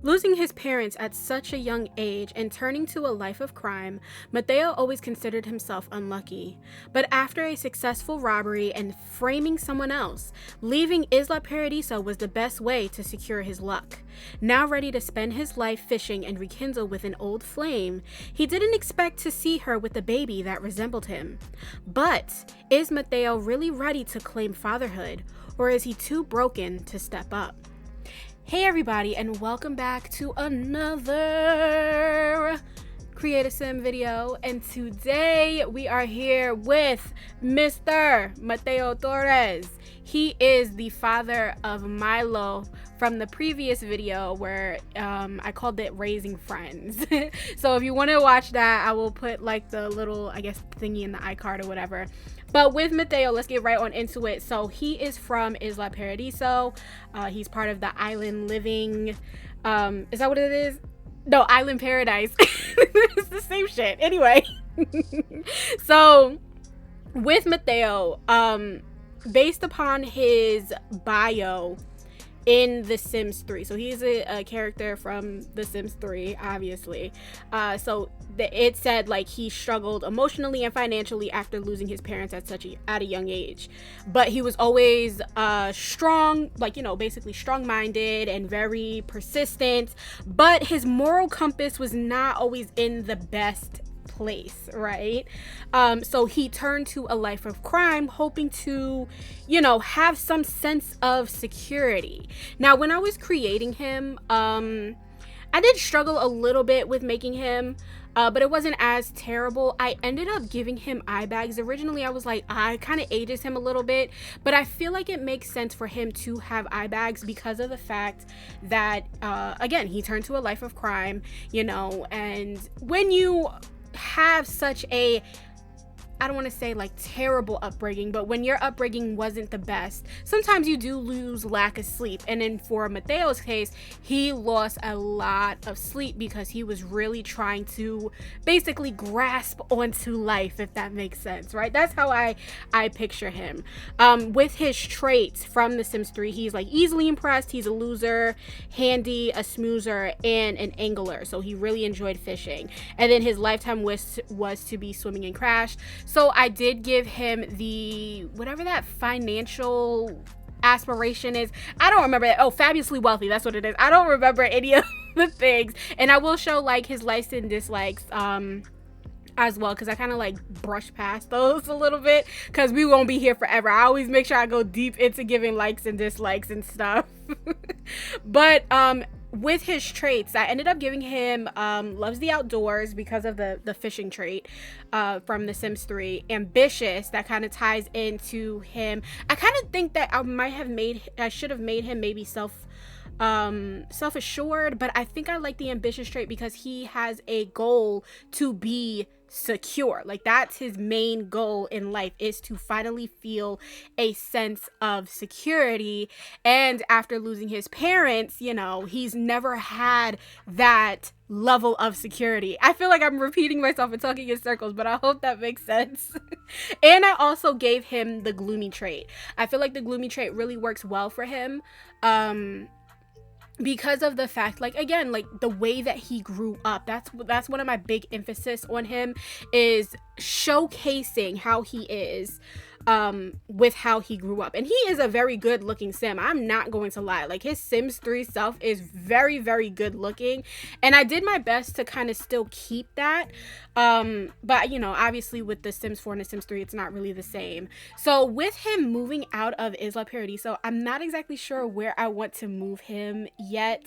Losing his parents at such a young age and turning to a life of crime, Matteo always considered himself unlucky. But after a successful robbery and framing someone else, leaving Isla Paradiso was the best way to secure his luck. Now ready to spend his life fishing and rekindle with an old flame, he didn't expect to see her with a baby that resembled him. But is Matteo really ready to claim fatherhood, or is he too broken to step up? Hey everybody, and welcome back to another Create a Sim video, and today we are here with Mr. Matteo Torres. He is the father of Milo from the previous video where I called it Raising Friends. So if you want to watch that, I will put like the little, I guess, thingy in the iCard or whatever. But with Matteo, let's get right on into it. So he is from Isla Paradiso. He's part of the island living. Is that what it is? No, Island Paradise. It's the same shit. Anyway. So with Matteo, based upon his bio in The Sims 3. So he's a character from The Sims 3, obviously. It said like he struggled emotionally and financially after losing his parents at a young age. But he was always strong, like, you know, basically strong-minded and very persistent. But his moral compass was not always in the best place, right? So he turned to a life of crime, hoping to, you know, have some sense of security. Now, when I was creating him, I did struggle a little bit with making him, but it wasn't as terrible. I ended up giving him eye bags. Originally, I was like, I kind of ages him a little bit, but I feel like it makes sense for him to have eye bags because of the fact that, again, he turned to a life of crime, you know, and when you have such a, I don't want to say like terrible upbringing, but when your upbringing wasn't the best, sometimes you do lose lack of sleep. And then for Matteo's case, he lost a lot of sleep because he was really trying to basically grasp onto life, if that makes sense, right? That's how I picture him. With his traits from The Sims 3, he's like easily impressed, he's a loser, handy, a smoozer, and an angler. So he really enjoyed fishing. And then his lifetime wish was to be swimming in Crash. So I did give him the, whatever that financial aspiration is. I don't remember that. Oh, fabulously wealthy. That's what it is. I don't remember any of the things. And I will show like his likes and dislikes as well, because I kind of like brush past those a little bit because we won't be here forever. I always make sure I go deep into giving likes and dislikes and stuff. But with his traits, I ended up giving him loves the outdoors because of the fishing trait from The Sims 3. Ambitious, that kind of ties into him. I kind of think that I should have made him maybe self-assured, but I think I like the ambitious trait because he has a goal to be secure. Like, that's his main goal in life, is to finally feel a sense of security. And after losing his parents, you know, he's never had that level of security. I feel like I'm repeating myself and talking in circles, but I hope that makes sense. And I also gave him the gloomy trait. I feel like the gloomy trait really works well for him. Because of the fact, like, again, like the way that he grew up, that's one of my big emphasis on him, is showcasing how he is with how he grew up. And he is a very good looking sim. I'm not going to lie. Like, his Sims 3 self is very, very good looking, and I did my best to kind of still keep that. But you know, obviously with the Sims 4 and the Sims 3, it's not really the same. So with him moving out of Isla Paradiso, I'm not exactly sure where I want to move him yet.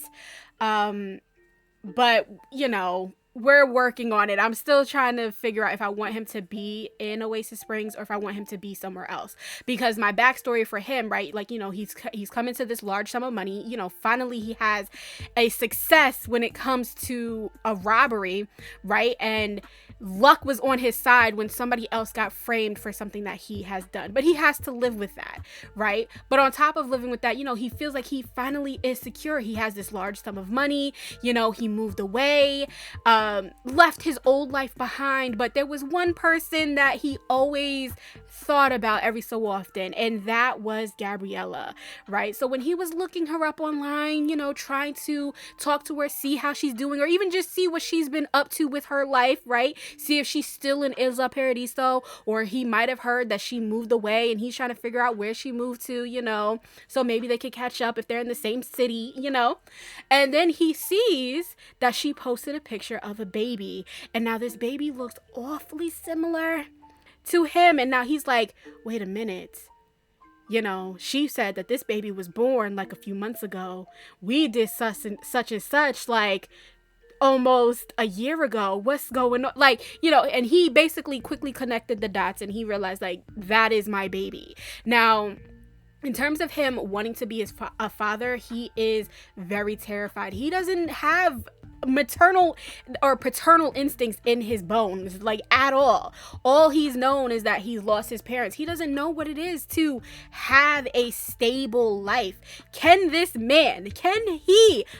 But you know, we're working on it. I'm still trying to figure out if I want him to be in Oasis Springs or if I want him to be somewhere else, because my backstory for him, right, like, you know, he's come into this large sum of money, you know, finally he has a success when it comes to a robbery, right? And luck was on his side when somebody else got framed for something that he has done. But he has to live with that, right? But on top of living with that, he feels like he finally is secure. He has this large sum of money. He moved away, left his old life behind. But there was one person that he always thought about every so often, and that was Gabriella, right? So when he was looking her up online, trying to talk to her, see how she's doing, or even just see what she's been up to with her life, right? See if she's still in Isla Paradiso, or he might have heard that she moved away and he's trying to figure out where she moved to, so maybe they could catch up if they're in the same city, and then he sees that she posted a picture of a baby, and now this baby looks awfully similar to him. And now he's like, wait a minute, she said that this baby was born like a few months ago. We did such and such like almost a year ago. What's going on? And he basically quickly connected the dots, and he realized like, that is my baby. Now, in terms of him wanting to be a father, he is very terrified. He doesn't have maternal or paternal instincts in his bones, like, at all. All he's known is that he's lost his parents. He doesn't know what it is to have a stable life. Can this man,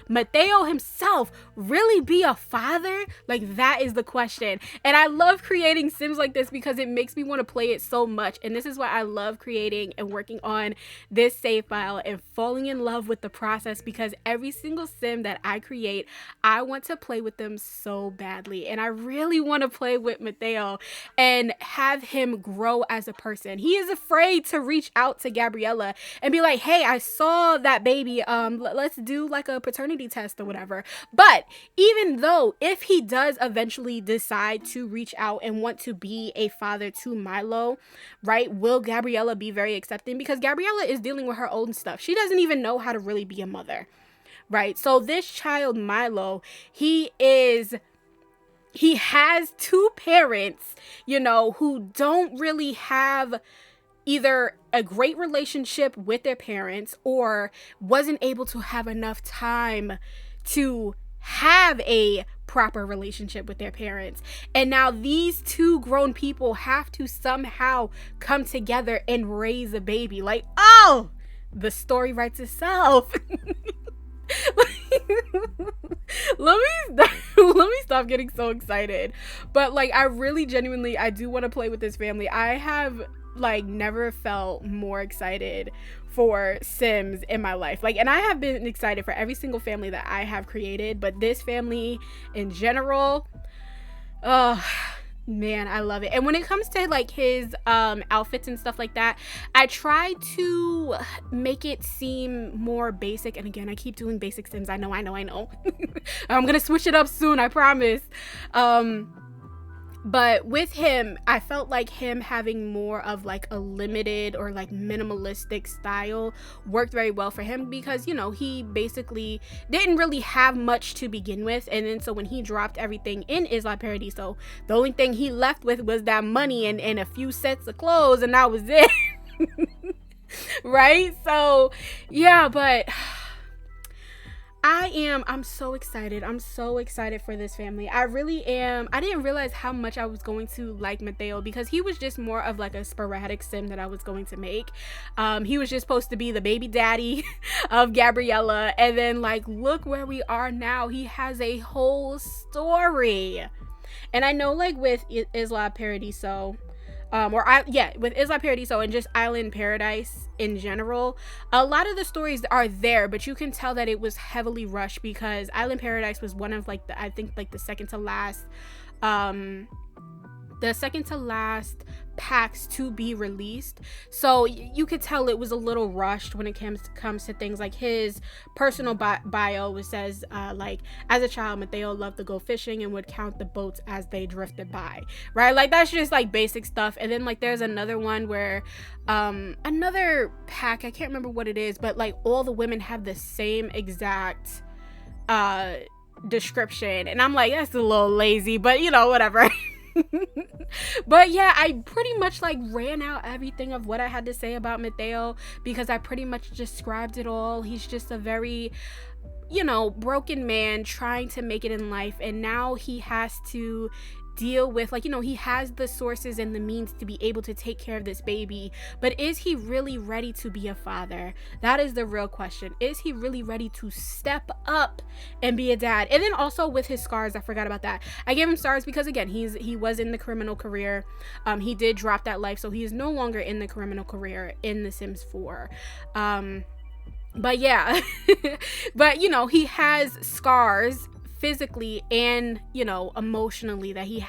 Matteo himself, really be a father? Like, that is the question. And I love creating sims like this because it makes me want to play it so much. And this is why I love creating and working on this save file and falling in love with the process, because every single sim that I create, I want to play with them so badly. And I really want to play with Matteo and have him grow as a person. He is afraid to reach out to Gabriella and be like, hey, I saw that baby, let's do like a paternity test or whatever. But even though, if he does eventually decide to reach out and want to be a father to Milo, right, will Gabriella be very accepting? Because Gabriella is dealing with her own stuff. She doesn't even know how to really be a mother. Right. So this child, Milo, he has two parents, who don't really have either a great relationship with their parents or wasn't able to have enough time to have a proper relationship with their parents. And now these two grown people have to somehow come together and raise a baby. Like, oh, the story writes itself. let me stop getting so excited. But like, I really genuinely, I do want to play with this family. I have like never felt more excited for Sims in my life. Like, and I have been excited for every single family that I have created, but this family in general, man, I love it. And when it comes to like his outfits and stuff like that, I try to make it seem more basic. And again, I keep doing basic Sims. I know. I'm gonna switch it up soon, I promise. But with him, I felt like him having more of like a limited or like minimalistic style worked very well for him, because he basically didn't really have much to begin with. And then so when he dropped everything in Isla Paradiso, the only thing he left with was that money and a few sets of clothes, and that was it. Right? So yeah, but I'm so excited. I'm so excited for this family. I really am. I didn't realize how much I was going to like Matteo, because he was just more of like a sporadic sim that I was going to make. He was just supposed to be the baby daddy of Gabriella, and then like, look where we are now. He has a whole story. And I know like with Isla Paradiso, with Isla Paradiso and just Island Paradise in general, a lot of the stories are there, but you can tell that it was heavily rushed, because Island Paradise was one of like the second to last packs to be released. So you could tell it was a little rushed when it comes to things like his personal bio, which says like, as a child, Matteo loved to go fishing and would count the boats as they drifted by, right? Like, that's just like basic stuff. And then like there's another one where another pack, I can't remember what it is, but like all the women have the same exact description, and I'm like, that's a little lazy, but whatever. But yeah, I pretty much like ran out everything of what I had to say about Matteo, because I pretty much described it all. He's just a very broken man trying to make it in life, and now he has to deal with, like, you know, he has the sources and the means to be able to take care of this baby, but is he really ready to be a father? That is the real question. Is he really ready to step up and be a dad? And then also with his scars, I forgot about that. I gave him stars because, again, he was in the criminal career. He did drop that life, so he is no longer in the criminal career in The Sims 4. But yeah, but you know, he has scars physically and, you know, emotionally that he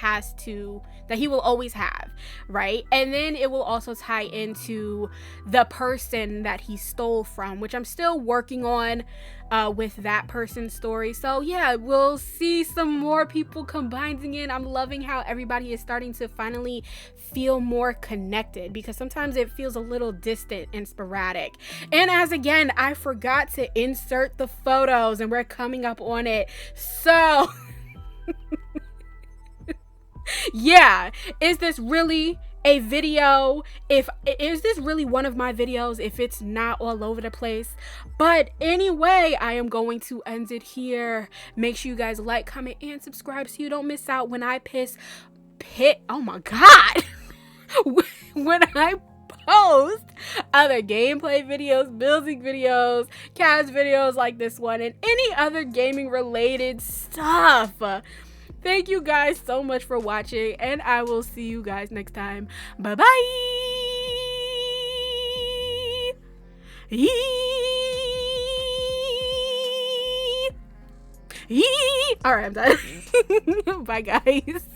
will always have, right? And then it will also tie into the person that he stole from, which I'm still working on with that person's story. So yeah, we'll see some more people combining in. I'm loving how everybody is starting to finally feel more connected, because sometimes it feels a little distant and sporadic. And as again, I forgot to insert the photos and we're coming up on it. So yeah, is this really a video? Is this really one of my videos if it's not all over the place? But anyway, I am going to end it here. Make sure you guys like, comment, and subscribe so you don't miss out when I oh my god when I post other gameplay videos, building videos, CAS videos like this one, and any other gaming related stuff. Thank you guys so much for watching, and I will see you guys next time. Bye bye. All right, I'm done. Bye guys.